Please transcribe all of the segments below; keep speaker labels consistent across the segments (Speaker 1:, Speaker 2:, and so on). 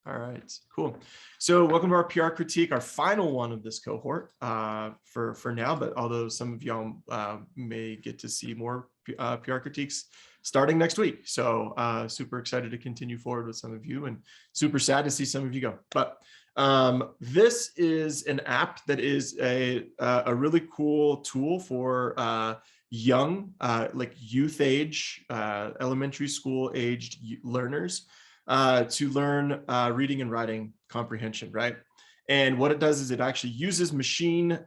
Speaker 1: All right, cool. So welcome to our PR critique, our final one of this cohort for now, but although some of y'all may get to see more PR critiques starting next week. So super excited to continue forward with some of you and super sad to see some of you go. But this is an app that is a really cool tool for young, like youth age, elementary school aged learners to learn reading and writing comprehension, right? And what it does is it actually uses machine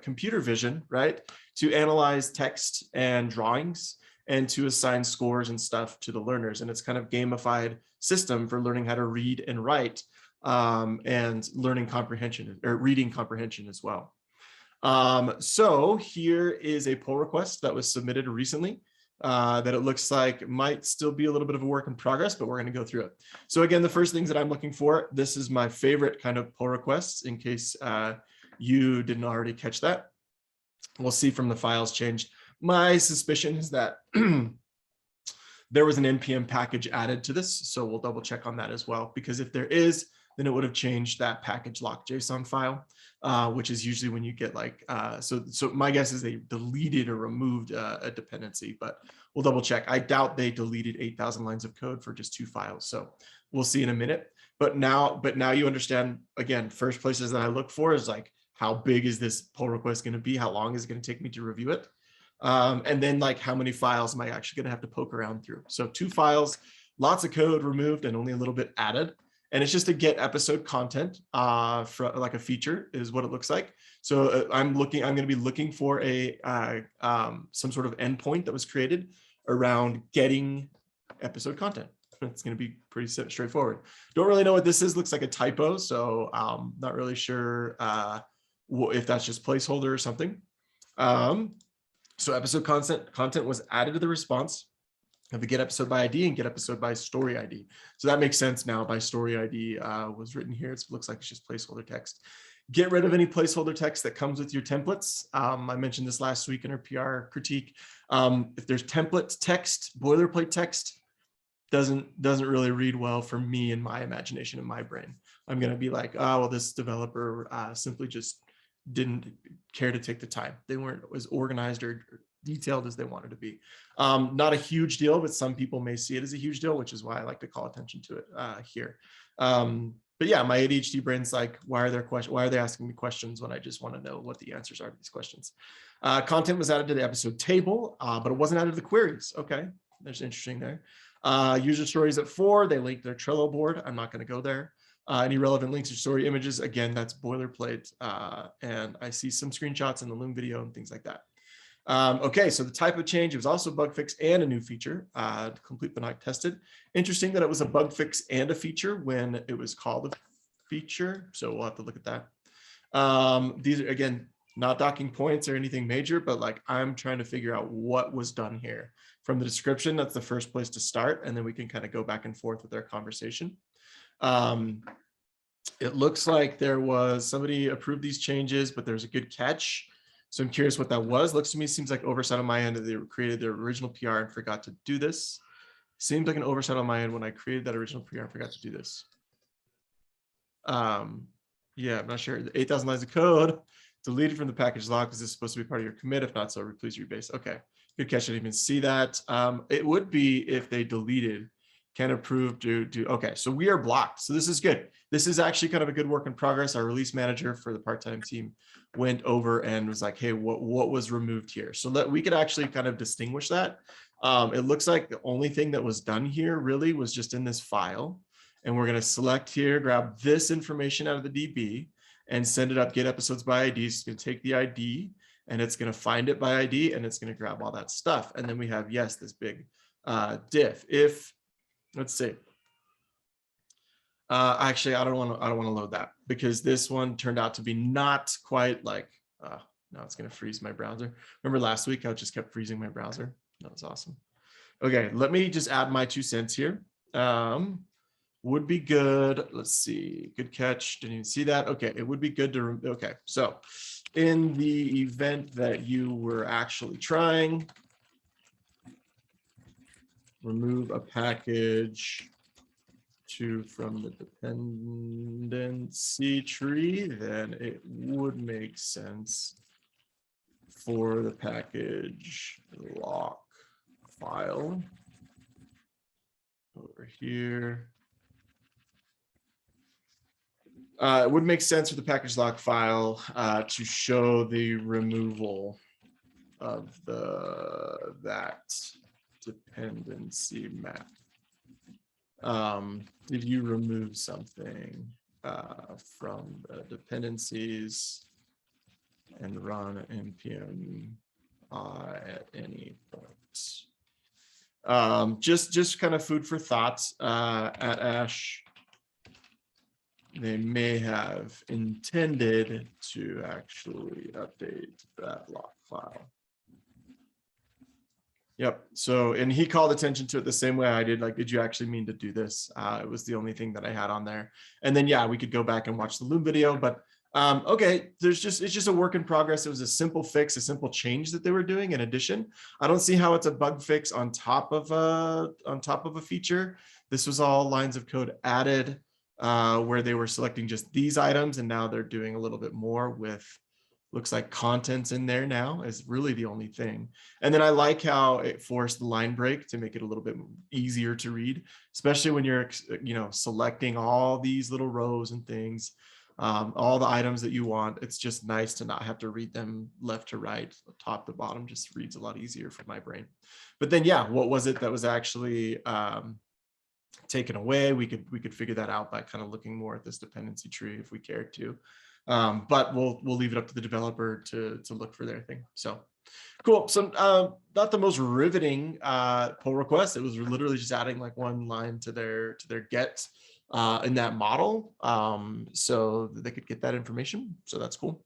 Speaker 1: computer vision, right, to analyze text and drawings and to assign scores and stuff to the learners. And it's kind of gamified system for learning how to read and write and learning comprehension or reading comprehension as well. So here is a pull request that was submitted recently. That it looks like might still be a little bit of a work in progress, but we're going to go through it. So again, the first things that I'm looking for, this is my favorite kind of pull requests in case you didn't already catch that. We'll see from the files changed. My suspicion is that there was an NPM package added to this. So we'll double check on that as well, because if there is, then it would have changed that package lock JSON file, which is usually when you get like, so my guess is they deleted or removed a dependency, but we'll double check. I doubt they deleted 8,000 lines of code for just 2 files. So we'll see in a minute. But now you understand, again, first places that I look for is like, how big is this pull request going to be? How long is it going to take me to review it? And then like, how many files am I actually going to have to poke around through? So 2 files, lots of code removed and only a little bit added. And it's just to get episode content for like a feature is what it looks like. So I'm going to be looking for a some sort of endpoint that was created around getting episode content. It's going to be pretty straightforward. Don't really know what this is. Looks like a typo. So not really sure if that's just placeholder or something. So episode content was added to the response of the get episode by ID and get episode by story ID. So that makes sense now. By story ID was written here. It looks like it's just placeholder text. Get rid of any placeholder text that comes with your templates. I mentioned this last week in our PR critique. If there's template text, boilerplate text, doesn't really read well for me in my imagination, in my brain. I'm going to be like, oh, well, this developer simply just didn't care to take the time. They weren't as organized or detailed as they wanted to be. Not a huge deal, but some people may see it as a huge deal, which is why I like to call attention to it here. But yeah, my ADHD brain's like, why are they asking me questions when I just want to know what the answers are to these questions? Content was added to the episode table, but it wasn't added to the queries. Okay, there's interesting there. User stories at 4, they linked their Trello board. I'm not going to go there. Any relevant links or story images, again, that's boilerplate. And I see some screenshots in the Loom video and things like that. Okay, so the type of change, it was also a bug fix and a new feature, complete but not tested. Interesting that it was a bug fix and a feature when it was called a feature. So we'll have to look at that. These are, again, not docking points or anything major, but like I'm trying to figure out what was done here. From the description, that's the first place to start, and then we can kind of go back and forth with our conversation. It looks like there was somebody approved these changes, but there's a good catch. So I'm curious what that was. Looks to me, seems like oversight on my end that they created their original PR and forgot to do this. Seems like an oversight on my end when I created that original PR and forgot to do this. Yeah, I'm not sure. 8,000 lines of code deleted from the package log. Is this supposed to be part of your commit? If not, so please rebase. Okay, good catch. I didn't even see that. It would be if they deleted. Can approve do. Okay, so we are blocked. So this is good. This is actually kind of a good work in progress. Our release manager for the part-time team went over and was like, hey, what was removed here? So that we could actually kind of distinguish that. It looks like the only thing that was done here really was just in this file. And we're going to select here, grab this information out of the DB and send it up, get episodes by ID. So it's going to take the ID and it's going to find it by ID and it's going to grab all that stuff. And then we have, yes, this big diff. If let's see. Actually, I don't want to load that because this one turned out to be not quite like. Now it's going to freeze my browser. Remember last week I just kept freezing my browser. That was awesome. Okay, let me just add my 2 cents here. Would be good. Let's see. Good catch. Didn't even see that. Okay, it would be good to. Okay, so in the event that you were actually trying. Remove a package to from the dependency tree, then it would make sense for the package lock file over here. It would make sense for the package lock file to show the removal of that dependency map. Did you remove something from the dependencies and run npm at any point? Just kind of food for thought. At Ash, they may have intended to actually update that lock file. Yep. So, and he called attention to it the same way I did. Like, did you actually mean to do this? It was the only thing that I had on there. And then, yeah, we could go back and watch the Loom video, but okay, it's just a work in progress. It was a simple fix, a simple change that they were doing in addition. I don't see how it's a bug fix on top of a feature. This was all lines of code added where they were selecting just these items, and now they're doing a little bit more with, looks like contents in there now is really the only thing. And then I like how it forced the line break to make it a little bit easier to read, especially when you're, selecting all these little rows and things, all the items that you want. It's just nice to not have to read them left to right, top to bottom. Just reads a lot easier for my brain. But then, yeah, what was it that was actually taken away? We could figure that out by kind of looking more at this dependency tree if we cared to. But we'll leave it up to the developer to look for their thing. So cool. So not the most riveting pull request. It was literally just adding like one line to their get in that model, so that they could get that information. So that's cool.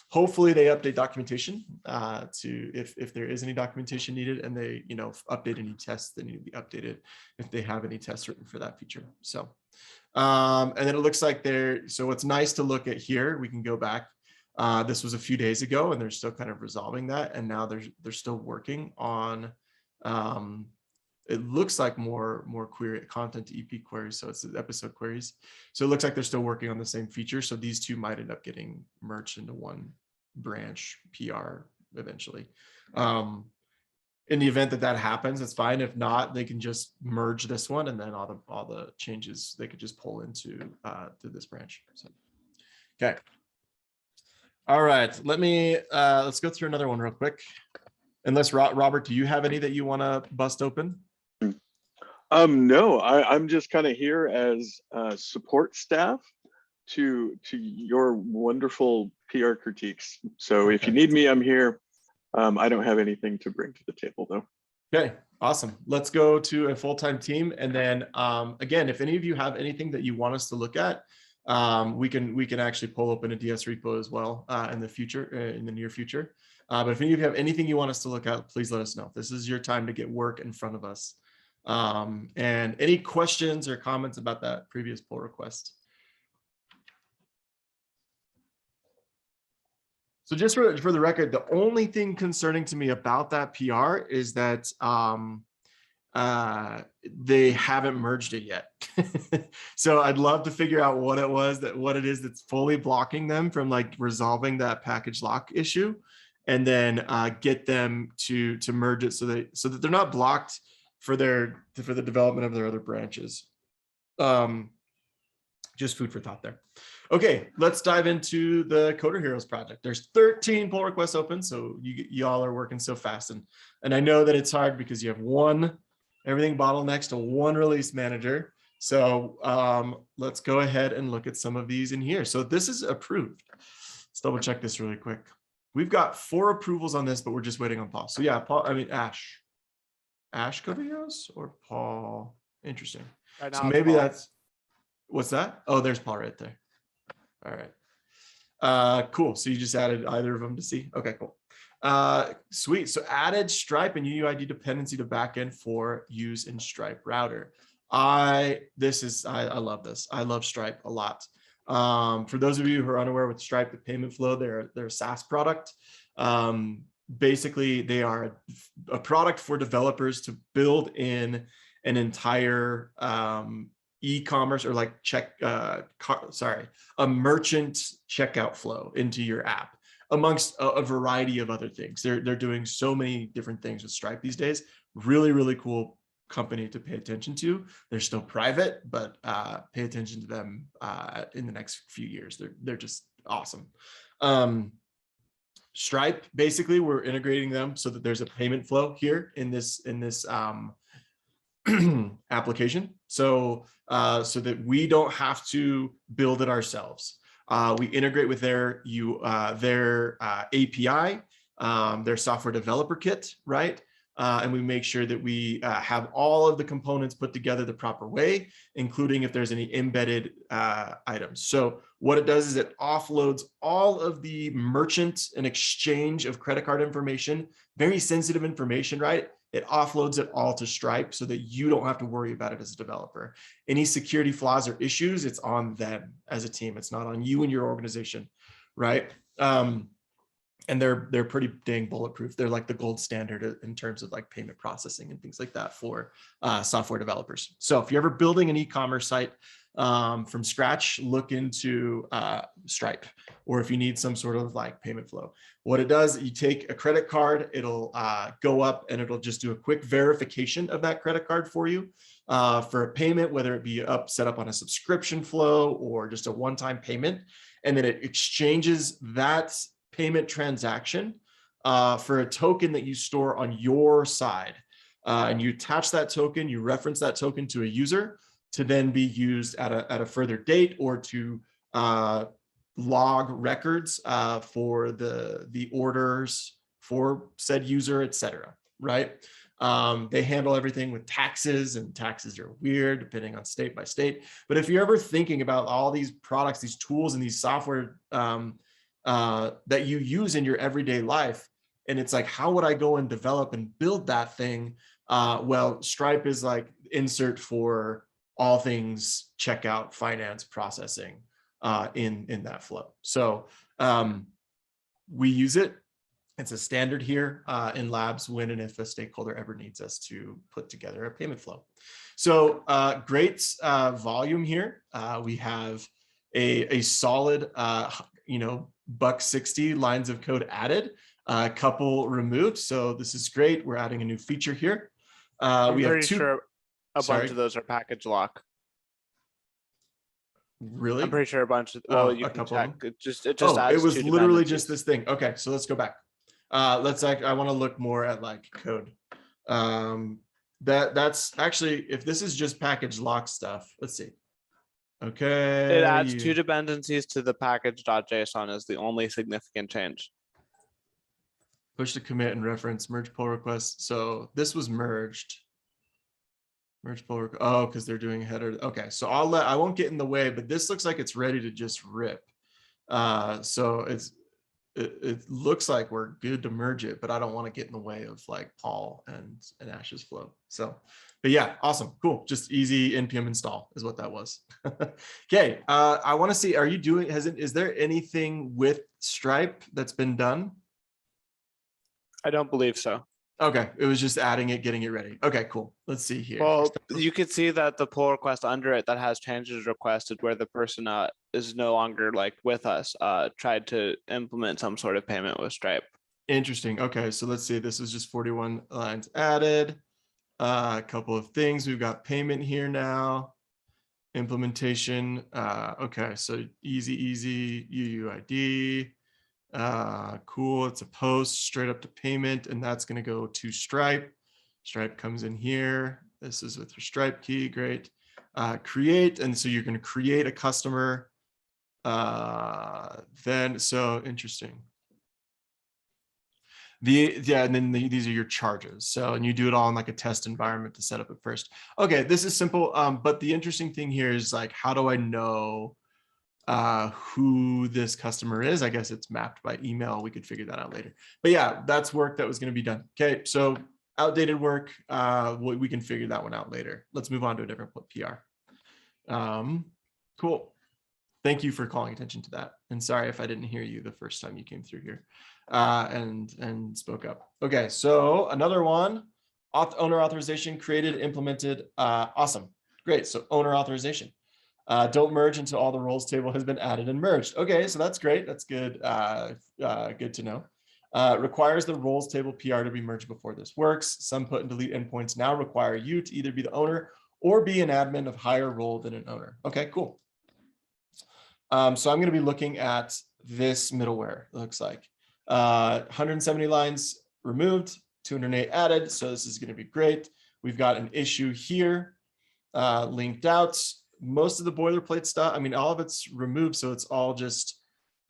Speaker 1: Hopefully they update documentation to if there is any documentation needed, and they update any tests that need to be updated if they have any tests written for that feature. So. And then it looks like so what's nice to look at here, we can go back. This was a few days ago, and they're still kind of resolving that. And now they're still working on, it looks like more query content to EP queries. So it's episode queries. So it looks like they're still working on the same feature. So these two might end up getting merged into one branch PR eventually. In the event that happens, it's fine. If not, they can just merge this one, and then all the changes they could just pull into to this branch. So, okay. All right. Let's go through another one real quick. Unless Robert, do you have any that you want to bust open?
Speaker 2: No, I'm just kind of here as support staff to your wonderful PR critiques. So if you need me, I'm here. I don't have anything to bring to the table though.
Speaker 1: Okay, awesome. Let's go to a full-time team. And then again, if any of you have anything that you want us to look at, we can actually pull open a DS repo as well in the near future. But if any of you have anything you want us to look at, please let us know. This is your time to get work in front of us. And any questions or comments about that previous pull request? So just for the record, the only thing concerning to me about that PR is that they haven't merged it yet. So I'd love to figure out what it is that's fully blocking them from like resolving that package lock issue, and then get them to merge it so that they're not blocked for the development of their other branches. Just food for thought there. Okay, let's dive into the Coder Heroes project. There's 13 pull requests open, so y'all are working so fast, and I know that it's hard because you have everything bottlenecks to one release manager. So let's go ahead and look at some of these in here. So this is approved. Let's double check this really quick. We've got 4 approvals on this, but we're just waiting on Paul. So yeah, Ash Coder Heroes or Paul? Interesting. Right now, so maybe that's, what's that? Oh, there's Paul right there. All right. Cool. So you just added either of them to see. Okay, cool. Sweet. So added Stripe and UUID dependency to backend for use in Stripe router. I love this. I love Stripe a lot. For those of you who are unaware with Stripe, the payment flow, they're a SaaS product. Basically, they are a product for developers to build in an entire e-commerce or like a merchant checkout flow into your app, amongst a variety of other things. They're doing so many different things with Stripe these days. Really, really cool company to pay attention to. They're still private, but pay attention to them in the next few years. They're just awesome. Stripe, basically, we're integrating them so that there's a payment flow here in this application, so that we don't have to build it ourselves. We integrate with their API, their software developer kit, right? And we make sure that we have all of the components put together the proper way, including if there's any embedded items. So what it does is it offloads all of the merchant and exchange of credit card information, very sensitive information, right? It offloads it all to Stripe so that you don't have to worry about it as a developer. Any security flaws or issues, it's on them as a team. It's not on you and your organization, right? And they're pretty dang bulletproof. They're like the gold standard in terms of like payment processing and things like that for software developers. So if you're ever building an e-commerce site from scratch, look into Stripe, or if you need some sort of like payment flow. What it does, you take a credit card, it'll go up and it'll just do a quick verification of that credit card for you for a payment, whether it be set up on a subscription flow or just a one-time payment. And then it exchanges that payment transaction for a token that you store on your side. And you attach that token, you reference that token to a user to then be used at a further date, or to log records for the orders for said user, etc. Right? They handle everything with taxes, and taxes are weird depending on state by state. But if you're ever thinking about all these products, these tools, and these software that you use in your everyday life, and it's like, how would I go and develop and build that thing? Well, Stripe is like insert for all things checkout, finance, processing in that flow. So we use it. It's a standard here in labs when and if a stakeholder ever needs us to put together a payment flow. So great volume here. We have a solid, $160 lines of code added, a couple removed. So this is great. We're adding a new feature here.
Speaker 3: I'm
Speaker 1: we have
Speaker 3: pretty
Speaker 1: two.
Speaker 3: sure a
Speaker 1: Sorry?
Speaker 3: bunch of those are package lock.
Speaker 1: Really?
Speaker 3: I'm pretty sure a bunch of,
Speaker 1: Oh,
Speaker 3: well, you
Speaker 1: a
Speaker 3: can
Speaker 1: couple of
Speaker 3: check.
Speaker 1: them?
Speaker 3: It just adds
Speaker 1: It was
Speaker 3: two
Speaker 1: literally just
Speaker 3: dependencies.
Speaker 1: this thing. Okay, so let's go back. I want to look more at like code. That's actually, if this is just package lock stuff, let's see. Okay.
Speaker 3: It adds two dependencies to the package.json is the only significant change.
Speaker 1: Push to commit and reference merge pull request. So this was merged. Merge pull request. Oh, because they're doing header. Okay, so I won't get in the way, but this looks like it's ready to just rip. So it looks like we're good to merge it, but I don't want to get in the way of like Paul and Ash's flow. So, but yeah, awesome, cool. Just easy npm install is what that was. Okay, I want to see, are you doing, is there anything with Stripe that's been done?
Speaker 3: I don't believe so.
Speaker 1: Okay, it was just adding it, getting it ready. Okay, cool. Let's see here.
Speaker 3: Well, you could see that the pull request under it that has changes requested where the person is no longer like with us, tried to implement some sort of payment with Stripe.
Speaker 1: Interesting. Okay, so let's see. This is just 41 lines added. A couple of things. We've got payment here now. Implementation. Okay, so easy UUID. Cool. It's a post straight up to payment, and that's going to go to Stripe. Stripe comes in here. This is with your Stripe key. Great. Create, and so you're going to create a customer. Then, so interesting. And then these are your charges. So, and you do it all in like a test environment to set up at first. Okay, this is simple. But the interesting thing here is like, how do I know who this customer is? I guess it's mapped by email. We could figure that out later. But yeah, that's work that was going to be done. Okay, so outdated work. We can figure that one out later. Let's move on to a different PR. Cool. Thank you for calling attention to that. And sorry if I didn't hear you the first time you came through here and spoke up. Okay, so another one, owner authorization created, implemented. Awesome. Great. So owner authorization. Don't merge until all the roles table has been added and merged. Okay, so that's great. That's good. Good to know. Requires the roles table PR to be merged before this works. Some put and delete endpoints now require you to either be the owner or be an admin of higher role than an owner. Okay, cool. So I'm going to be looking at this middleware. It looks like 170 lines removed, 208 added. So this is going to be great. We've got an issue here linked out. Most of the boilerplate stuff, I mean, all of it's removed. So it's all just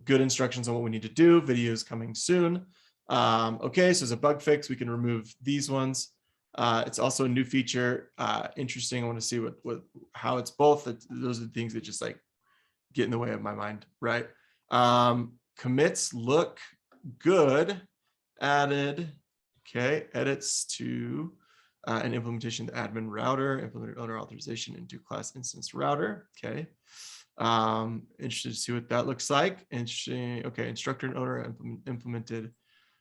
Speaker 1: good instructions on what we need to do. Videos coming soon. Okay, so there's a bug fix. We can remove these ones. It's also a new feature. Interesting. I want to see how it's both. Those are the things that just like get in the way of my mind, right? Commits look good. Added. Okay, edits to an implementation of the admin router, implemented owner authorization into class instance router. Okay. Interested to see what that looks like. Interesting. Okay, instructor and owner implemented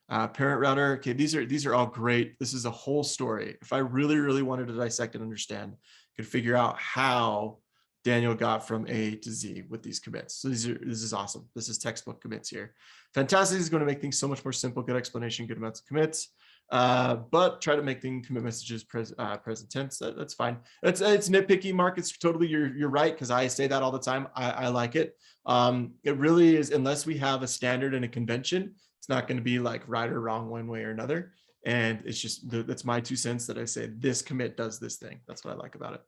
Speaker 1: parent router. Okay, these are all great. This is a whole story. If I really wanted to dissect and understand, could figure out how Daniel got from A to Z with these commits. So this is awesome. This is textbook commits here. Fantastic is going to make things so much more simple. Good explanation, good amounts of commits. But try to make the commit messages present tense. That's fine. It's nitpicky, Mark. It's totally you're right, because I say that all the time. I like it. It really is, unless we have a standard and a convention, it's not going to be like right or wrong one way or another. And it's just that's my 2 cents that I say this commit does this thing. That's what I like about it.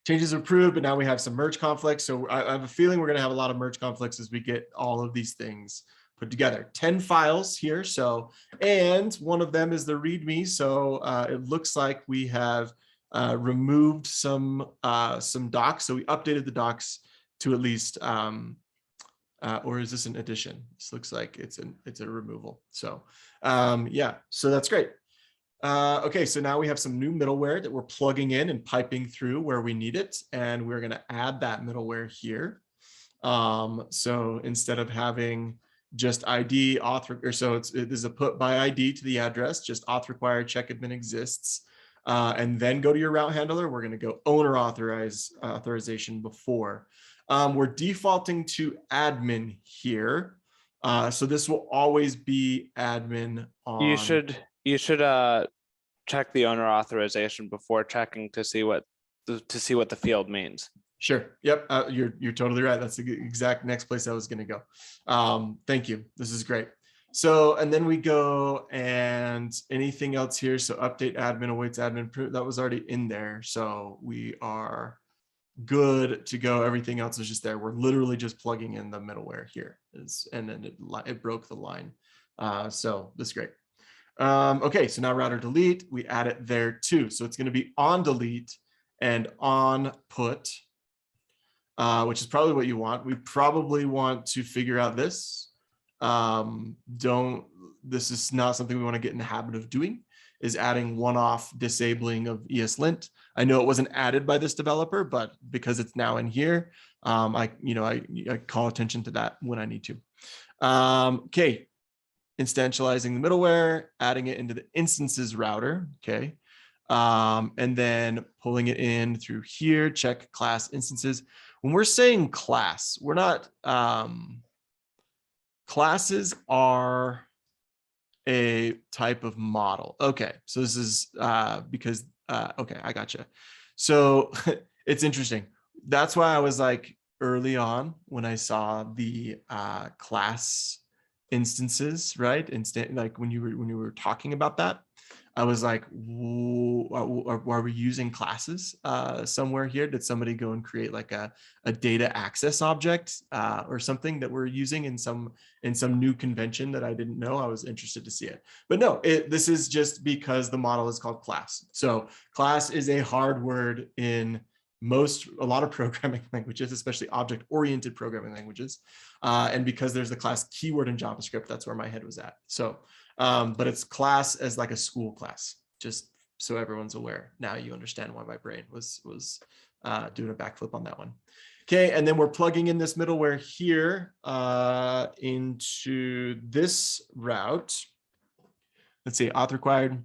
Speaker 1: Changes are approved, but now we have some merge conflicts. So I have a feeling we're going to have a lot of merge conflicts as we get all of these things put together. 10 files here. So, and one of them is the README. So it looks like we have removed some docs. So we updated the docs to at least, or is this an addition? This looks like it's a removal. So yeah, so that's great. Okay, so now we have some new middleware that we're plugging in and piping through where we need it. And we're going to add that middleware here. So instead of having just ID auth, or so there's a put by ID to the address, just auth required, check admin exists, and then go to your route handler. We're going to go owner authorization before. We're defaulting to admin here. So this will always be admin on.
Speaker 3: You should check the owner authorization before checking to see what the field means.
Speaker 1: Sure. Yep. You're totally right. That's the exact next place I was going to go. Thank you. This is great. So, and then we go and anything else here. So update admin awaits admin proof. That was already in there. So we are good to go. Everything else is just there. We're literally just plugging in the middleware here. And then it broke the line. So this is great. Okay, so now router delete, we add it there too. So it's going to be on delete and on put, which is probably what you want. We probably want to figure out this. This is not something we want to get in the habit of doing, is adding one-off disabling of ESLint. I know it wasn't added by this developer, but because it's now in here, I call attention to that when I need to. Okay. Instantializing the middleware, adding it into the instances router, okay, and then pulling it in through here, check class instances. When we're saying class, we're not, classes are a type of model. Okay, so this is because, okay, I gotcha. So it's interesting. That's why I was like early on when I saw the class instances, right? Like when you were talking about that, I was like, are we using classes somewhere here? Did somebody go and create like a data access object or something that we're using in some new convention that I didn't know? I was interested to see it, but no, this is just because the model is called class. So class is a hard word in a lot of programming languages, especially object-oriented programming languages. And because there's the class keyword in JavaScript, that's where my head was at. So, but it's class as like a school class, just so everyone's aware. Now you understand why my brain was doing a backflip on that one. Okay, and then we're plugging in this middleware here into this route. Let's see, auth required.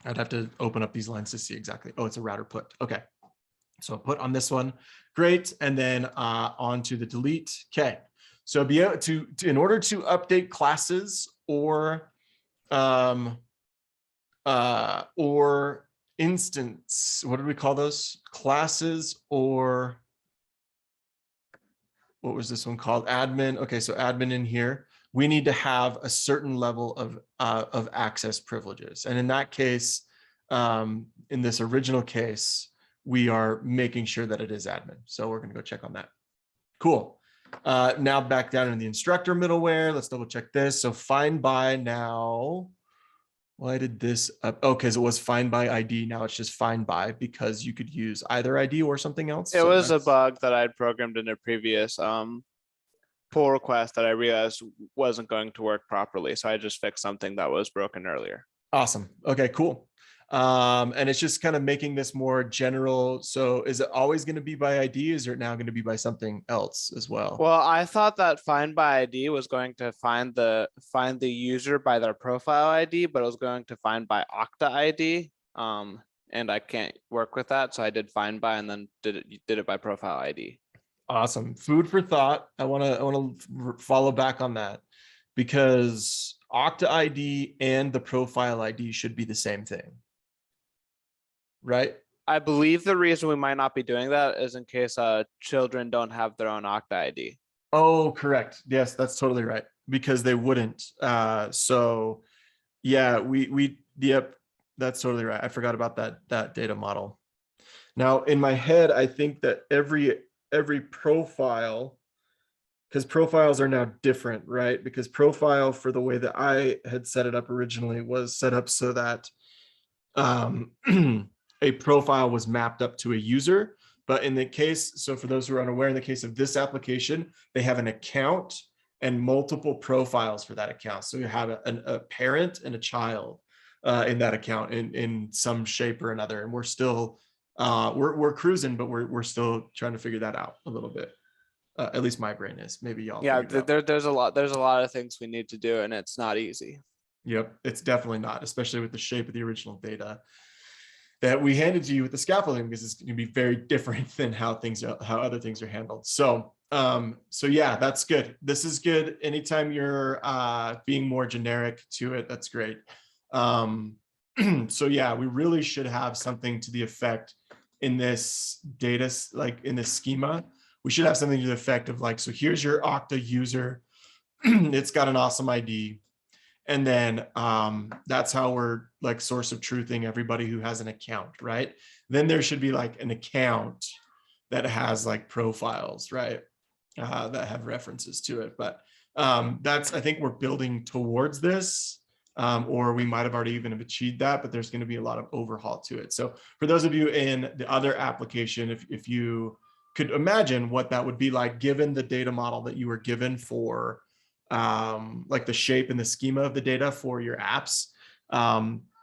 Speaker 1: I'd have to open up these lines to see exactly. Oh, it's a router put. Okay. So put on this one, great. And then on to the delete. Okay. So be able to in order to update classes or instance, what did we call those? Classes or what was this one called? Admin. Okay, so admin in here. We need to have a certain level of access privileges. And in that case, in this original case, we are making sure that it is admin. So we're going to go check on that. Cool. Now back down in the instructor middleware. Let's double check this. So find by now. Why did this up? Oh, because it was find by ID. Now it's just find by because you could use either ID or something else.
Speaker 3: It
Speaker 1: So
Speaker 3: was a
Speaker 1: that's-
Speaker 3: bug that I'd programmed in a previous pull request that I realized wasn't going to work properly. So I just fixed something that was broken earlier.
Speaker 1: Awesome. Okay, cool. And it's just kind of making this more general. So is it always going to be by ID? Is it now going to be by something else as well?
Speaker 3: Well, I thought that find by ID was going to find the user by their profile ID, but it was going to find by Okta ID. And I can't work with that. So I did find by and then did it by profile ID.
Speaker 1: Awesome. Food for thought. I want to follow back on that because Okta ID and the profile ID should be the same thing. Right?
Speaker 3: I believe the reason we might not be doing that is in case children don't have their own Okta ID.
Speaker 1: Oh, correct. Yes, that's totally right. Because they wouldn't. So yeah, yep, that's totally right. I forgot about that data model. Now in my head, I think that every profile, because profiles are now different, right? Because profile for the way that I had set it up originally was set up so that a profile was mapped up to a user. But in the case, so for those who are unaware, in the case of this application, they have an account and multiple profiles for that account. So you have a parent and a child in that account in some shape or another. And we're still, we're cruising, but we're still trying to figure that out a little bit. At least my brain is. Maybe y'all.
Speaker 3: Yeah,
Speaker 1: figured it out.
Speaker 3: there's a lot of things we need to do, and it's not easy.
Speaker 1: Yep, it's definitely not, especially with the shape of the original data that we handed to you with the scaffolding, because it's going to be very different than how other things are handled. So, so yeah, that's good. This is good. Anytime you're being more generic to it, that's great. So yeah, we really should have something to the effect in this data, like in this schema, we should have something to the effect of like, so here's your Okta user. It's got an awesome ID. And then that's how we're like source of truthing everybody who has an account, right? Then there should be like an account that has like profiles, right? That have references to it. But that's, I think we're building towards this, or we might have already even have achieved that, but there's going to be a lot of overhaul to it. So for those of you in the other application, if you could imagine what that would be like, given the data model that you were given for like the shape and the schema of the data for your apps,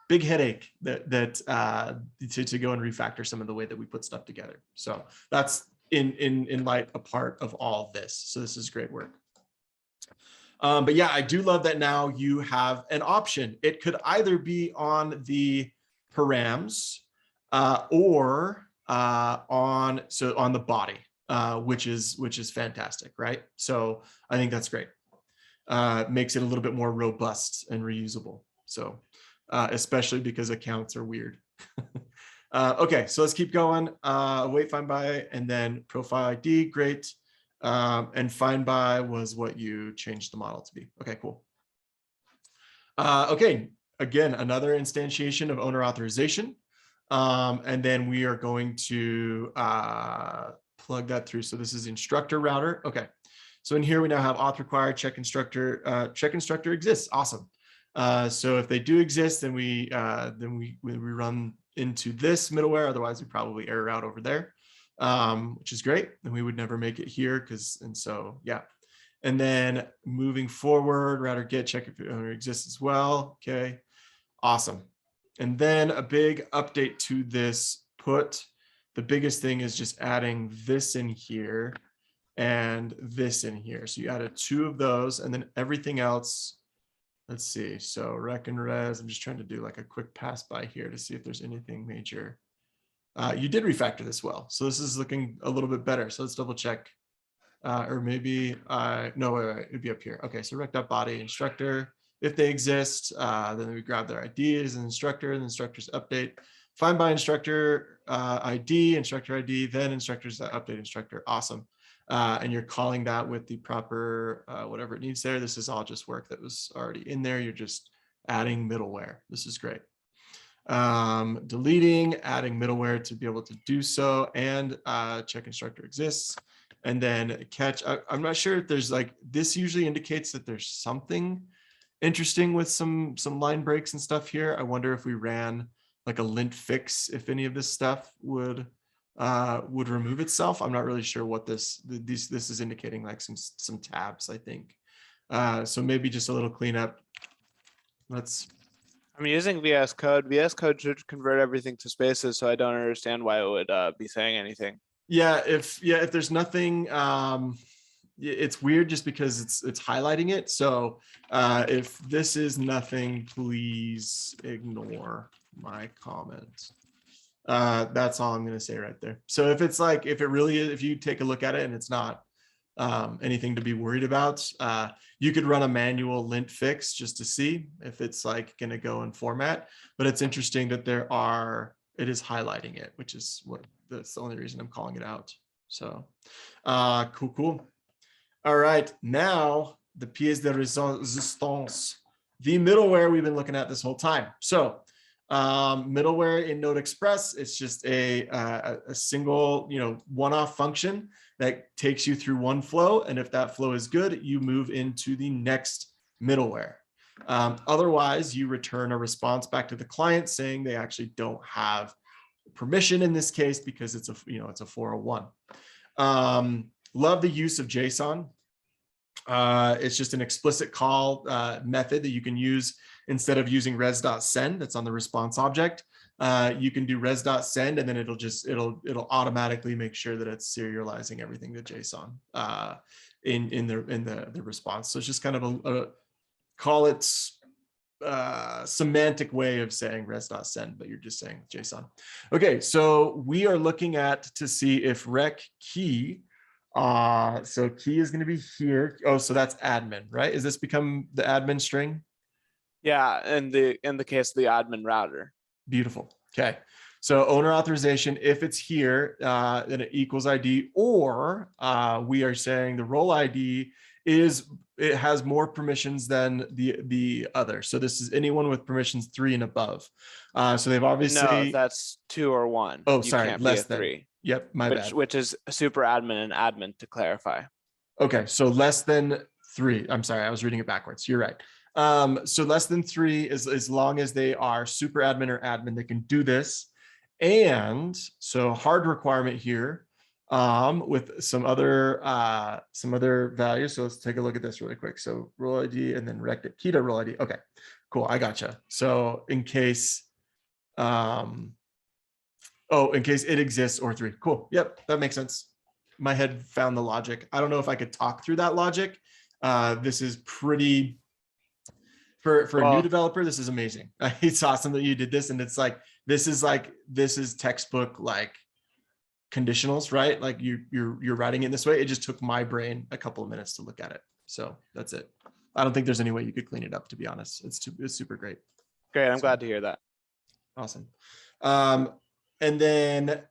Speaker 1: big headache to go and refactor some of the way that we put stuff together. So that's in light a part of all of this. So this is great work. But yeah, I do love that now you have an option. It could either be on the params or on the body, which is fantastic, right? So I think that's great. Makes it a little bit more robust and reusable. So especially because accounts are weird. Okay, so let's keep going. Await, find by, and then profile ID, great. And find by was what you changed the model to be. Okay, cool. Okay, again, another instantiation of owner authorization. And then we are going to plug that through. So this is instructor router. Okay. So in here, we now have auth required, check instructor exists. Awesome. So if they do exist, then we run into this middleware. Otherwise, we probably error out over there, which is great. And we would never make it here so yeah. And then moving forward, router get check if owner exists as well. Okay, awesome. And then a big update to this put. The biggest thing is just adding this in here and this in here. So you added 2 of those, and then everything else. Let's see. So rec and res. I'm just trying to do like a quick pass by here to see if there's anything major You did refactor this well. So this is looking a little bit better. So let's double check. Or maybe, no, wait, it'd be up here. Okay, so rec.body instructor. If they exist, then we grab their ID as an instructor and instructor's update. Find by instructor ID, instructor ID, then instructor's update instructor. Awesome. And you're calling that with the proper whatever it needs there. This is all just work that was already in there. You're just adding middleware. This is great. Deleting, adding middleware to be able to do so, and check instructor exists. And then catch. I'm not sure if there's like, this usually indicates that there's something interesting with some line breaks and stuff here. I wonder if we ran like a lint fix, if any of this stuff would remove itself. I'm not really sure what this is indicating, like some tabs, I think. So maybe just a little cleanup.
Speaker 3: I'm using VS Code. VS Code should convert everything to spaces, so I don't understand why it would be saying anything.
Speaker 1: Yeah, if there's nothing, it's weird just because it's highlighting it. So if this is nothing, please ignore my comment. That's all I'm going to say right there. So if it's like, if it really is, if you take a look at it and it's not anything to be worried about, you could run a manual lint fix just to see if it's like going to go in format. But it's interesting that it is highlighting it, which is that's the only reason I'm calling it out. So cool. All right, now the pièce de résistance, the middleware we've been looking at this whole time. So middleware in Node Express, it's just a single, one-off function that takes you through one flow. And if that flow is good, you move into the next middleware. Otherwise, you return a response back to the client saying they actually don't have permission in this case because it's a 401. Love the use of JSON. It's just an explicit call method that you can use instead of using res.send that's on the response object. You can do res.send and then it'll automatically make sure that it's serializing everything to JSON in the response. So it's just kind of a call it semantic way of saying res.send, but you're just saying JSON. Okay, so we are looking at to see if rec key. So key is going to be here. Oh, so that's admin, right? Is this become the admin string?
Speaker 3: Yeah, in the case of the admin router.
Speaker 1: Beautiful. Okay. So owner authorization, if it's here, then it equals ID, or we are saying the role ID it has more permissions than the other. So this is anyone with permissions 3 and above. So they've obviously.
Speaker 3: No, that's 2 or 1.
Speaker 1: Oh,
Speaker 3: You
Speaker 1: sorry,
Speaker 3: can't
Speaker 1: less
Speaker 3: be a
Speaker 1: than
Speaker 3: 3.
Speaker 1: Yep, my bad.
Speaker 3: Which is super admin and admin, to clarify.
Speaker 1: Okay, so less than 3. I'm sorry, I was reading it backwards. You're right. So less than 3 is as long as they are super admin or admin, they can do this. And so hard requirement here with some other values. So let's take a look at this really quick. So role ID and then rect key to role ID. Okay, cool. I gotcha. So in case, in case it exists or 3. Cool. Yep, that makes sense. My head found the logic. I don't know if I could talk through that logic. This is pretty, for a new developer, this is amazing. It's awesome that you did this. And it's like, this is textbook like conditionals, right? Like you're writing it this way. It just took my brain a couple of minutes to look at it. So that's it. I don't think there's any way you could clean it up, to be honest. It's super great.
Speaker 3: Great. I'm glad to hear that.
Speaker 1: Awesome. And then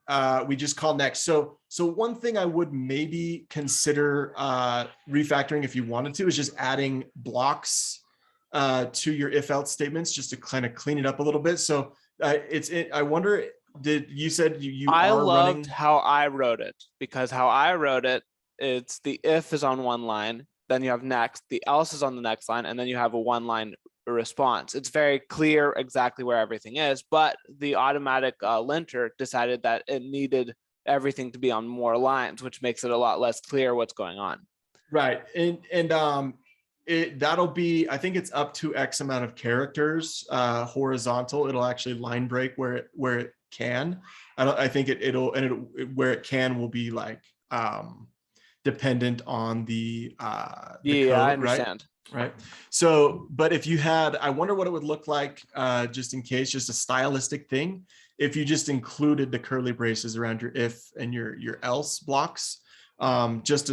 Speaker 1: we just call next. So one thing I would maybe consider refactoring if you wanted to is just adding blocks to your if else statements just to kind of clean it up a little bit. So I wonder, you said you
Speaker 3: I
Speaker 1: are
Speaker 3: loved
Speaker 1: running...
Speaker 3: how I wrote it, because how I wrote it, it's the if is on one line, then you have next, the else is on the next line, and then you have a one line response. It's very clear exactly where everything is, but the automatic linter decided that it needed everything to be on more lines, which makes it a lot less clear what's going on.
Speaker 1: Right. And that'll be, I think it's up to X amount of characters horizontal. It'll actually line break where it can. I think it'll where it can will be like dependent on the
Speaker 3: Yeah,
Speaker 1: code,
Speaker 3: I
Speaker 1: right?
Speaker 3: understand.
Speaker 1: Right. So, but if you had, I wonder what it would look like, just in case, just a stylistic thing, if you just included the curly braces around your if and your else blocks, just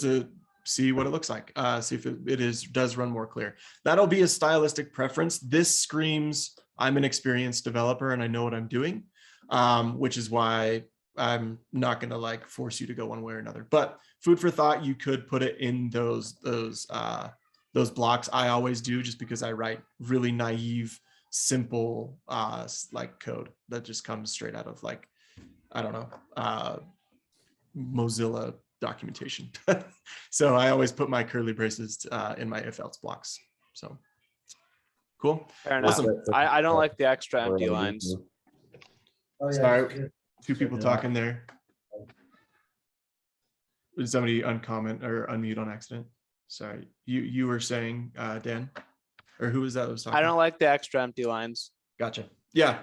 Speaker 1: to see what it looks like, see if it does run more clear. That'll be a stylistic preference. This screams, I'm an experienced developer and I know what I'm doing, which is why I'm not going to like force you to go one way or another. But food for thought, you could put it in those blocks. I always do, just because I write really naive, simple like code that just comes straight out of like, I don't know, Mozilla documentation. So I always put my curly braces in my if else blocks. So cool.
Speaker 3: Fair enough.
Speaker 1: Awesome.
Speaker 3: I don't like the extra empty lines.
Speaker 4: Oh, yeah.
Speaker 1: Sorry, two people
Speaker 4: Yeah.
Speaker 1: talking there. Did somebody uncomment or unmute on accident? Sorry, you were saying, Dan, or who was that was talking?
Speaker 3: I don't like the extra empty lines.
Speaker 1: Gotcha. Yeah.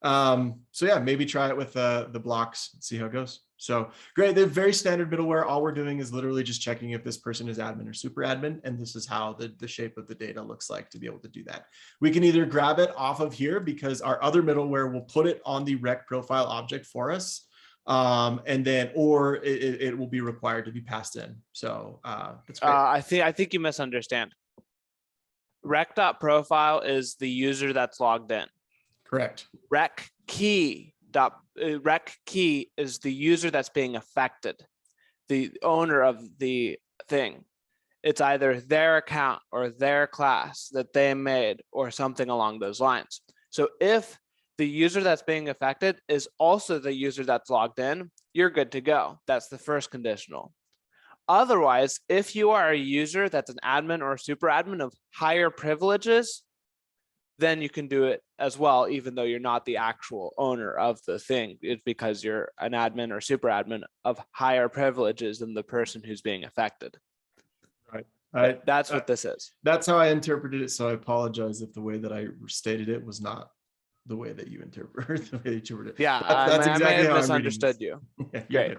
Speaker 1: So yeah, maybe try it with the blocks, see how it goes. So great. They're very standard middleware. All we're doing is literally just checking if this person is admin or super admin. And this is how the shape of the data looks like to be able to do that. We can either grab it off of here because our other middleware will put it on the rec profile object for us. And then, or it will be required to be passed in. So it's great.
Speaker 3: I think you misunderstand. Rec.profile is the user that's logged in.
Speaker 1: Correct.
Speaker 3: Rec key is the user that's being affected, the owner of the thing. It's either their account or their class that they made or something along those lines. So if the user that's being affected is also the user that's logged in, you're good to go. That's the first conditional. Otherwise, if you are a user that's an admin or a super admin of higher privileges, then you can do it as well, even though you're not the actual owner of the thing. It's because you're an admin or super admin of higher privileges than the person who's being affected.
Speaker 1: Right.
Speaker 3: That's what this is.
Speaker 1: That's how I interpreted it. So I apologize if the way that I stated it was not the way that you interpret it.
Speaker 3: Yeah,
Speaker 1: That's
Speaker 3: I may
Speaker 1: exactly
Speaker 3: have
Speaker 1: how I'm reading
Speaker 3: misunderstood
Speaker 1: this.
Speaker 3: you.
Speaker 1: Yeah, you're
Speaker 3: Great.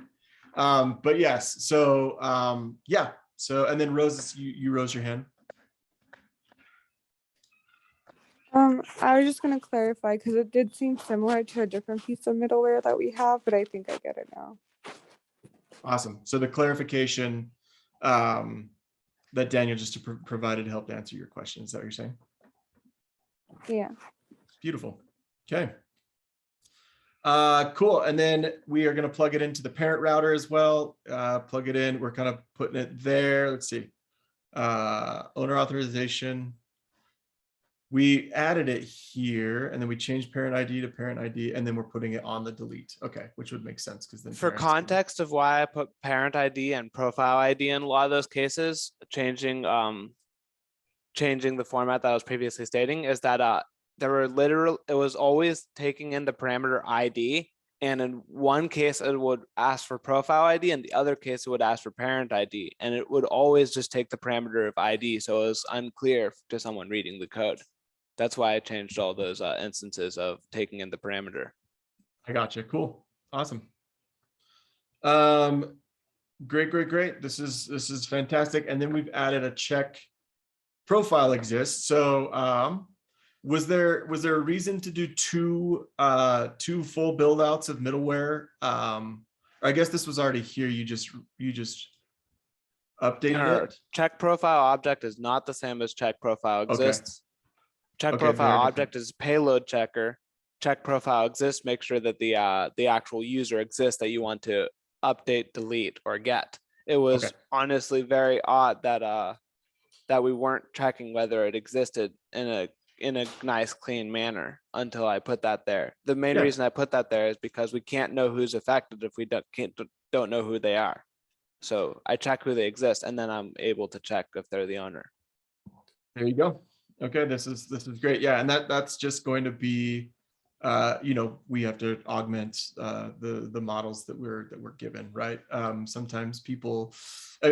Speaker 1: good. But yes, so yeah. So and then Rose, you rose your hand.
Speaker 5: I was just going to clarify because it did seem similar to a different piece of middleware that we have, but I think I get it now.
Speaker 1: Awesome. So the clarification that Daniel just provided helped answer your question. Is that what you're saying?
Speaker 5: Yeah.
Speaker 1: Beautiful. Okay. Cool. And then we are going to plug it into the parent router as well. Plug it in. We're kind of putting it there. Let's see. Owner authorization. We added it here and then we changed parent ID to parent ID and then we're putting it on the delete. Okay, which would make sense because then
Speaker 3: For
Speaker 1: parents can-
Speaker 3: context of why I put parent ID and profile ID in a lot of those cases, changing the format that I was previously stating is that it was always taking in the parameter ID, and in one case it would ask for profile ID and the other case it would ask for parent ID, and it would always just take the parameter of ID, so it was unclear to someone reading the code. That's why I changed all those instances of taking in the parameter.
Speaker 1: I gotcha. Cool. Awesome. Great. This is fantastic. And then we've added a check profile exists. So was there a reason to do two full build outs of middleware? I guess this was already here. You just updated it.
Speaker 3: Check profile object is not the same as check profile
Speaker 1: Okay.
Speaker 3: exists. Check
Speaker 1: Okay,
Speaker 3: profile
Speaker 1: very
Speaker 3: object is payload checker. Check profile exists, make sure that the actual user exists that you want to update, delete, or get. It was
Speaker 1: Okay.
Speaker 3: honestly very odd that we weren't checking whether it existed in a nice, clean manner until I put that there. The main
Speaker 1: Yeah.
Speaker 3: reason I put that there is because we can't know who's affected if we don't know who they are. So I check who they exist, and then I'm able to check if they're the owner.
Speaker 1: There you go. Okay, this is great. Yeah, and that's just going to be, we have to augment the models that we're given, right? Sometimes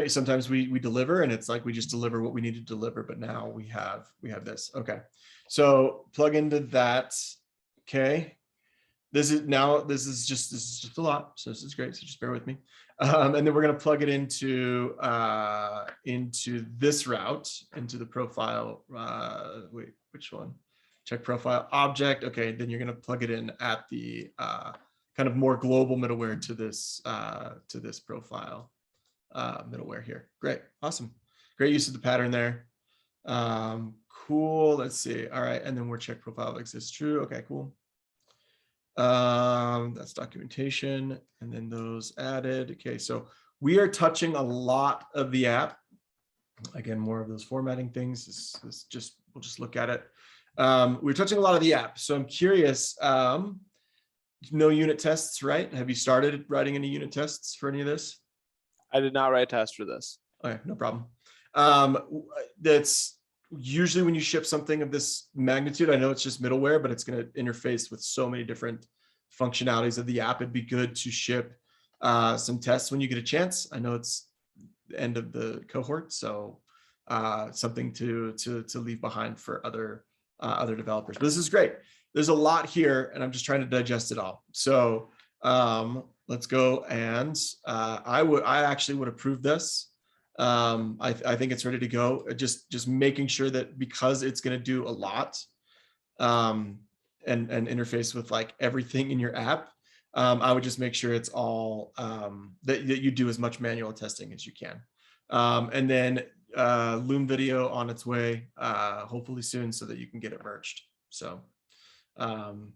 Speaker 1: sometimes we deliver, and it's like we just deliver what we need to deliver. But now we have this. Okay, so plug into that. Okay, this is just a lot. So this is great. So just bear with me. And then we're going to plug it into this route, into the profile. Wait, which one? Check profile object. Okay, then you're going to plug it in at the kind of more global middleware to this profile middleware here. Great, awesome, great use of the pattern there. Cool. Let's see. All right, and then we're check profile exists true. Okay, cool. That's documentation, and then those added. Okay, so we are touching a lot of the app. Again, more of those formatting things. This just, we'll just look at it. We're touching a lot of the app, so I'm curious. No unit tests, right? Have you started writing any unit tests for any of this?
Speaker 3: I did not write tests for this.
Speaker 1: Okay, no problem. That's usually when you ship something of this magnitude. I know it's just middleware, but it's going to interface with so many different functionalities of the app. It'd be good to ship some tests when you get a chance. I know it's the end of the cohort, so something to leave behind for other developers. But this is great. There's a lot here, and I'm just trying to digest it all. So let's go, and I actually would approve this. I think it's ready to go. Just making sure that, because it's going to do a lot and interface with like everything in your app, I would just make sure it's all that you do as much manual testing as you can. And then Loom video on its way, hopefully soon, so that you can get it merged. So and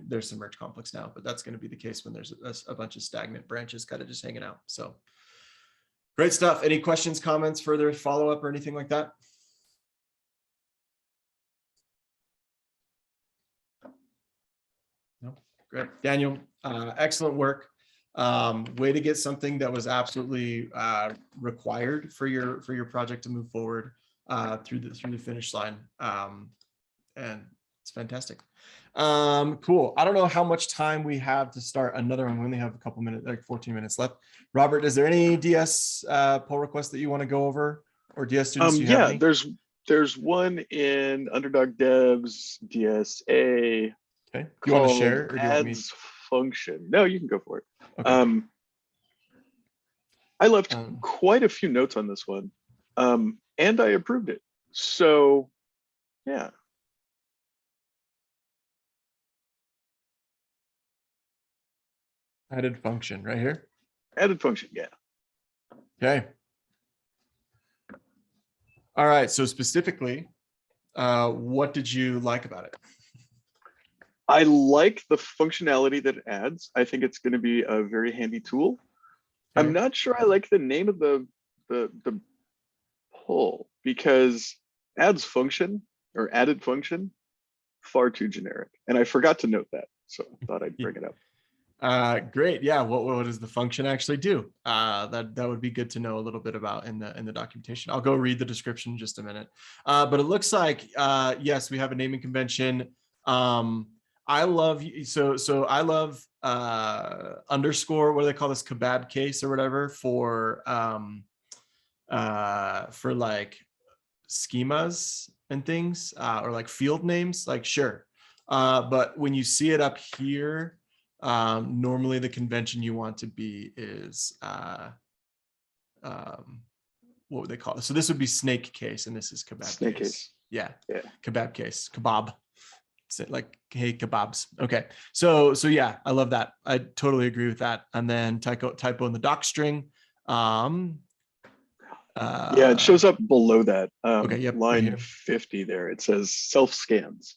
Speaker 1: there's some merge conflicts now, but that's going to be the case when there's a bunch of stagnant branches kind of just hanging out. So great stuff. Any questions, comments, further follow-up or anything like that? No, great. Daniel, excellent work. Way to get something that was absolutely required for your project to move forward through the finish line. And it's fantastic. Cool. I don't know how much time we have to start another one. We only have a couple minutes, like 14 minutes left. Robert, is there any DS pull requests that you want to go over, or DS students?
Speaker 2: Yeah, there's one in Underdog Devs DSA.
Speaker 1: Okay. You want to share, or do you want me?
Speaker 2: Adds function. No, you can go for it.
Speaker 1: Okay.
Speaker 2: I left quite a few notes on this one, and I approved it. So, yeah.
Speaker 1: Added function right here.
Speaker 2: Added function, yeah.
Speaker 1: Okay. All right. So specifically, what did you like about it?
Speaker 2: I like the functionality that it adds. I think it's going to be a very handy tool.
Speaker 1: Okay.
Speaker 2: I'm not sure I like the name of the pull, because adds function or added function, far too generic. And I forgot to note that, so I thought I'd bring it up.
Speaker 1: Great. Yeah. What does the function actually do? That would be good to know a little bit about in the documentation. I'll go read the description in just a minute. But it looks like yes, we have a naming convention. I love I love underscore, what do they call this, kebab case or whatever, for like schemas and things, or like field names, like sure. But when you see it up here, normally the convention you want to be is what would they call it? So this would be snake case, and this is kebab
Speaker 2: Snake
Speaker 1: case. Yeah.
Speaker 2: Yeah.
Speaker 1: Kebab case, kebab. Like, hey, kebabs. Okay. So yeah, I love that. I totally agree with that. And then typo in the doc string.
Speaker 2: Yeah, it shows up below that.
Speaker 1: Okay, yep,
Speaker 2: line
Speaker 1: right
Speaker 2: 50 there. It says self scans.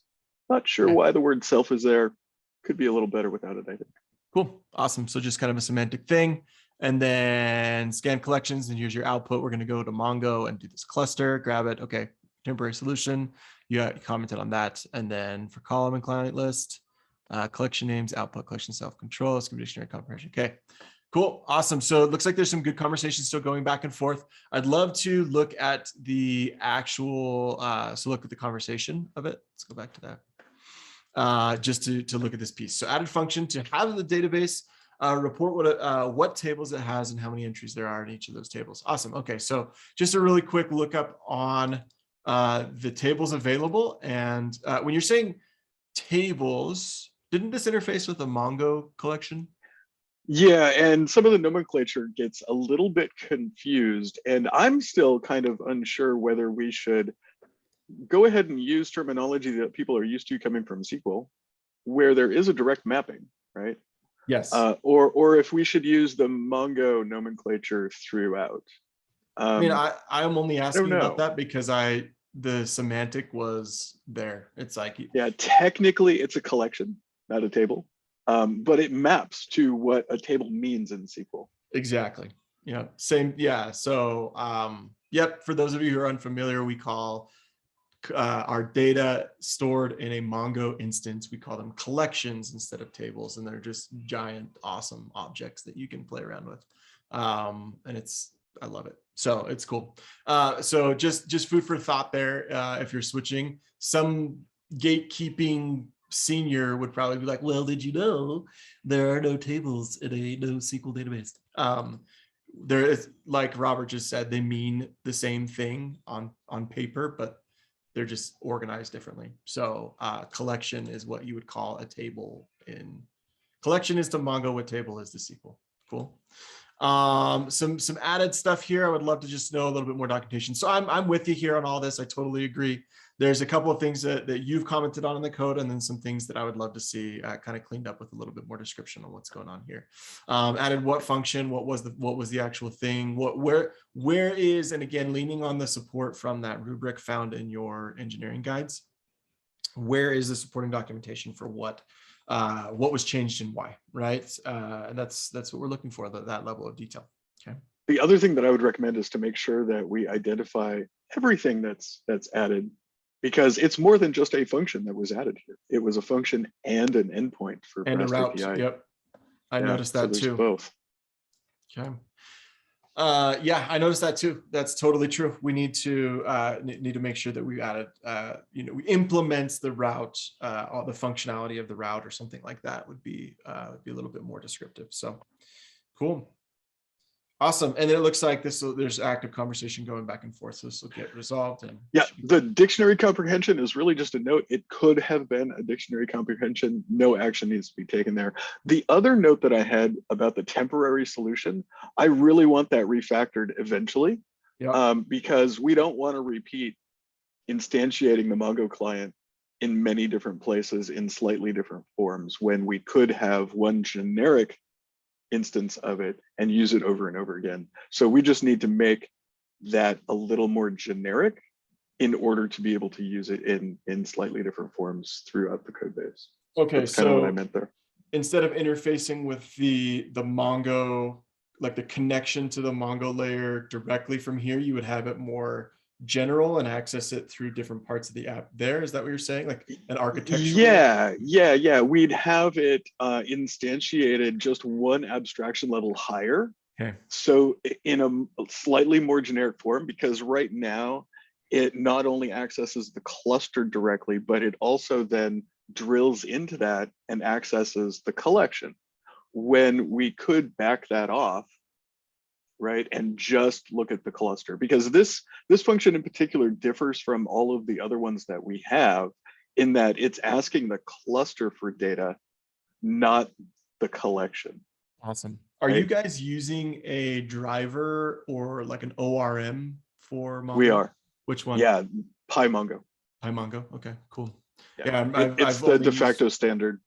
Speaker 2: Not sure
Speaker 1: Okay.
Speaker 2: why the word self is there. Could be a little better without it, I think.
Speaker 1: Cool. Awesome. So just kind of a semantic thing. And then scan collections, and here's your output. We're going to go to Mongo and do this cluster, grab it. Okay. Temporary solution. You commented on that. And then for column and client list, collection names, output, collection self-control, it's going to be dictionary comprehension. Okay, cool. Awesome. So it looks like there's some good conversation still going back and forth. I'd love to look at the actual, so look at the conversation of it. Let's go back to that. Just to look at this piece. So added function to have the database report what tables it has and how many entries there are in each of those tables. Awesome. Okay, so just a really quick lookup on the tables available. And when you're saying tables, didn't this interface with the Mongo collection?
Speaker 2: Yeah, and some of the nomenclature gets a little bit confused, and I'm still kind of unsure whether we should go ahead and use terminology that people are used to coming from SQL, where there is a direct mapping, right?
Speaker 1: Yes.
Speaker 2: Or if we should use the Mongo nomenclature throughout.
Speaker 1: I mean, I'm only
Speaker 2: I don't
Speaker 1: asking about
Speaker 2: know.
Speaker 1: that because the semantic was there. It's like,
Speaker 2: Yeah, technically it's a collection, not a table, but it maps to what a table means in SQL.
Speaker 1: exactly. Yeah, same. Yeah. So, yep. For those of you who are unfamiliar, we call our data stored in a Mongo instance, we call them collections instead of tables, and they're just giant, awesome objects that you can play around with. And I love it. So it's cool. So just food for thought there. If you're switching, some gatekeeping senior would probably be like, well, did you know there are no tables in a NoSQL database? There is, like Robert just said, they mean the same thing on paper, but they're just organized differently. So collection is what you would call a table in collection is to Mongo what table is to SQL. Cool. Some added stuff here. I would love to just know a little bit more documentation. So I'm with you here on all this. I totally agree. There's a couple of things that you've commented on in the code, and then some things that I would love to see kind of cleaned up with a little bit more description on what's going on here. Added what function, what was the actual thing, where is, and again, leaning on the support from that rubric found in your engineering guides, where is the supporting documentation for what was changed and why, right? And that's what we're looking for, that level of detail. Okay.
Speaker 2: The other thing that I would recommend is to make sure that we identify everything that's added, because it's more than just a function that was added here. It was a function and an endpoint for
Speaker 1: And a
Speaker 2: REST
Speaker 1: route.
Speaker 2: API.
Speaker 1: Yep. I noticed that
Speaker 2: so
Speaker 1: too.
Speaker 2: Both.
Speaker 1: Okay. Yeah, I noticed that too. That's totally true. We need to make sure that we added, we implement the route, all the functionality of the route or something like that would be a little bit more descriptive. So cool. Awesome. And it looks like there's active conversation going back and forth. So this will get resolved. And
Speaker 2: yeah, the dictionary comprehension is really just a note. It could have been a dictionary comprehension. No action needs to be taken there. The other note that I had about the temporary solution, I really want that refactored eventually, because we don't want to repeat instantiating the Mongo client in many different places in slightly different forms when we could have one generic instance of it and use it over and over again. So we just need to make that a little more generic in order to be able to use it in slightly different forms throughout the code base.
Speaker 1: Okay,
Speaker 2: that's kind of what I meant there.
Speaker 1: Instead of interfacing with the Mongo, like the connection to the Mongo layer directly from here, you would have it more general and access it through different parts of the app there. Is that what you're saying? Like an architecture?
Speaker 2: Yeah. We'd have it instantiated just one abstraction level higher.
Speaker 1: Okay.
Speaker 2: So in a slightly more generic form, because right now it not only accesses the cluster directly, but it also then drills into that and accesses the collection. When we could back that off, right, and just look at the cluster, because this function in particular differs from all of the other ones that we have in that it's asking the cluster for data, not the collection.
Speaker 1: Awesome. Are you guys using a driver or like an ORM for Mongo?
Speaker 2: We are.
Speaker 1: Which one?
Speaker 2: Yeah, PyMongo.
Speaker 1: PyMongo. Okay, cool.
Speaker 2: Yeah, it's the de facto standard.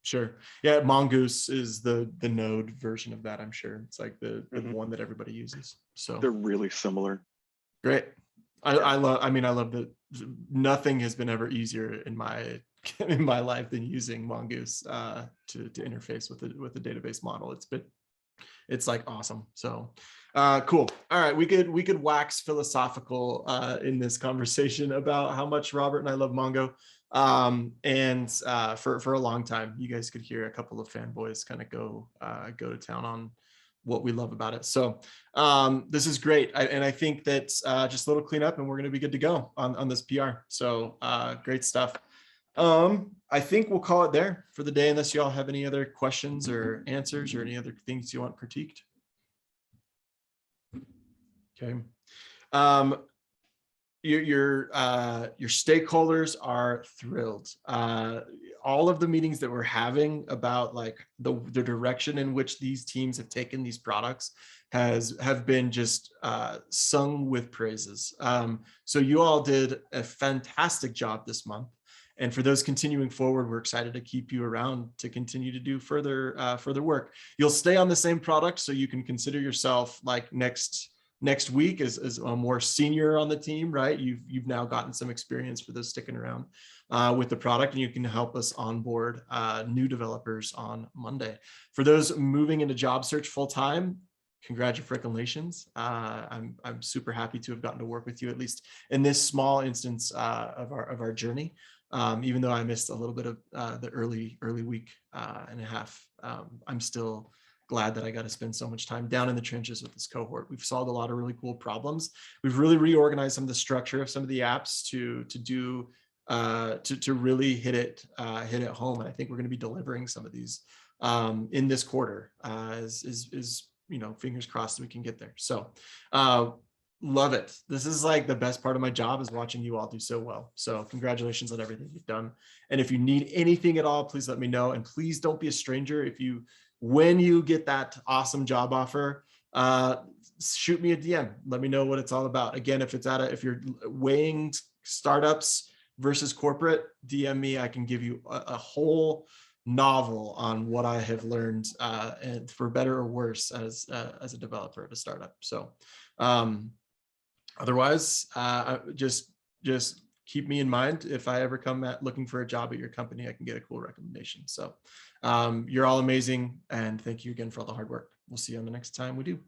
Speaker 1: Sure. Yeah, Mongoose is the node version of that, I'm sure. It's like the one that everybody uses. So
Speaker 2: they're really similar.
Speaker 1: Great. I love that nothing has been ever easier in my life than using Mongoose to interface with the database model. It's like awesome. So cool. All right, we could wax philosophical in this conversation about how much Robert and I love Mongo. And for a long time, you guys could hear a couple of fanboys kind of go to town on what we love about it. So this is great. And I think that's just a little cleanup and we're going to be good to go on this PR. So great stuff. I think we'll call it there for the day, unless you all have any other questions or answers or any other things you want critiqued. Okay. your stakeholders are thrilled. All of the meetings that we're having about like the direction in which these teams have taken these products have been just sung with praises. So you all did a fantastic job this month. And for those continuing forward, we're excited to keep you around to continue to do further work. You'll stay on the same product, so you can consider yourself like next week as a more senior on the team, right? You've now gotten some experience for those sticking around with the product, and you can help us onboard new developers on Monday. For those moving into job search full time, congratulations. I'm super happy to have gotten to work with you, at least in this small instance of our journey. Even though I missed a little bit of the early week and a half, I'm still glad that I got to spend so much time down in the trenches with this cohort. We've solved a lot of really cool problems. We've really reorganized some of the structure of some of the apps to really hit it home. And I think we're going to be delivering some of these in this quarter. Fingers crossed that we can get there. So love it. This is like the best part of my job, is watching you all do so well. So congratulations on everything you've done. And if you need anything at all, please let me know. And please don't be a stranger. When you get that awesome job offer, shoot me a DM. Let me know what it's all about. Again, if you're weighing startups versus corporate, DM me. I can give you a whole novel on what I have learned, and for better or worse as a developer at a startup. So otherwise, just keep me in mind. If I ever come looking for a job at your company, I can get a cool recommendation. So you're all amazing, and thank you again for all the hard work. We'll see you on the next time we do.